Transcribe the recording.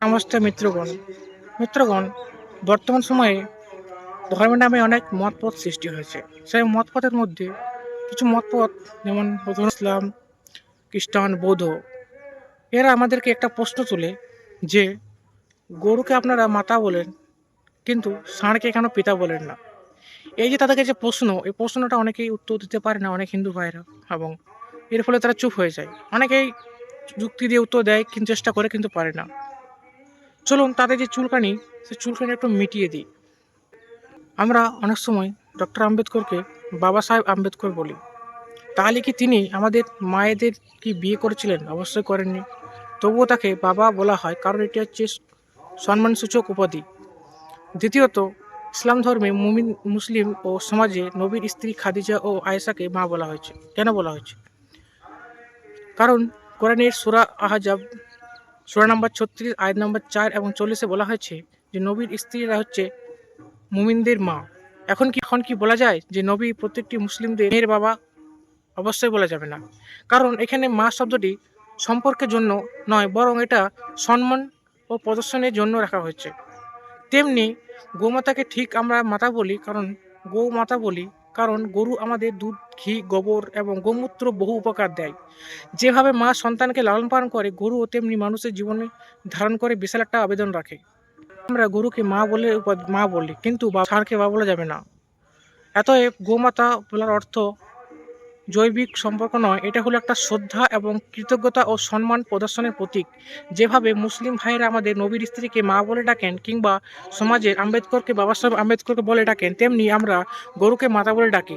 নমস্তে মিত্রগণ, বর্তমান সময়ে ধর্মের নামে অনেক মতপথ সৃষ্টি হয়েছে। সেই মতপথের মধ্যে কিছু মতপথ যেমন ইসলাম, খ্রিস্টান, বৌদ্ধ, এরা আমাদেরকে একটা প্রশ্ন তোলে যে গরুকে আপনারা মাতা বলেন, কিন্তু ষাঁড়কে কেন পিতা বলেন না? এই যে তাদেরকে যে প্রশ্ন, এই প্রশ্নটা অনেকেই উত্তর দিতে পারে না, অনেক হিন্দু ভাইরা, এবং এর ফলে তারা চুপ হয়ে যায়। অনেকেই যুক্তি দিয়ে উত্তর দেয়, কিন্তু চেষ্টা করে, কিন্তু পারে না। চলুন তাদের যে চুলকানি, সেই চুলকানি একটু মিটিয়ে দিই। আমরা অনেক সময় ডক্টর আম্বেদকরকে বাবা সাহেব আম্বেদকর বলি। তাহলে কি তিনি আমাদের মায়েদের কি বিয়ে করেছিলেন? অবশ্যই করেননি। তবুও তাকে বাবা বলা হয়, কারণ এটি হচ্ছে সম্মানসূচক উপাধি। দ্বিতীয়ত, ইসলাম ধর্মে মুসলিম ও সমাজে নবীর স্ত্রী খাদিজা ও আয়েশাকে মা বলা হয়েছে। কেন বলা হয়েছে? কারণ কোরআনের সূরা আহজাব সূরা নম্বর 36 আয়াত নম্বর 4 এবং 40-এ বলা হয়েছে যে নবীর স্ত্রীরা হচ্ছে মুমিনদের মা। এখন কি বলা যায় যে নবী প্রত্যেকটি মুসলিমদের মেয়ের বাবা? অবশ্যই বলা যাবে না। কারণ এখানে মা শব্দটি সম্পর্কের জন্য নয়, বরং এটা সম্মান ও প্রদর্শনের জন্য রাখা হয়েছে। তেমনি গোমাতাকে ঠিক আমরা মাতা বলি, কারণ গরু আমাদের দুধ, ঘি, গোবর এবং গোমূত্র বহু উপকার দেয়। যেভাবে মা সন্তানকে লালন পালন করে, গরুও তেমনি মানুষের জীবনে ধারণ করে বিশাল একটা আবেদন রাখে। আমরা গরুকে মা বলি, কিন্তু ষাঁড়কে বাবা বলা যাবে না। অতএব গোমাতা বলার অর্থ জৈবিক সম্পর্ক নয়, এটা হলো একটা শ্রদ্ধা এবং কৃতজ্ঞতা ও সম্মান প্রদর্শনের প্রতীক। যেভাবে মুসলিম ভাইয়েরা আমাদের নবীর স্ত্রীকে মা বলে ডাকেন, কিংবা সমাজের আম্বেদকরকে বাবা সাহেব আম্বেদকরকে বলে ডাকেন, তেমনি আমরা গরুকে মাতা বলে ডাকি।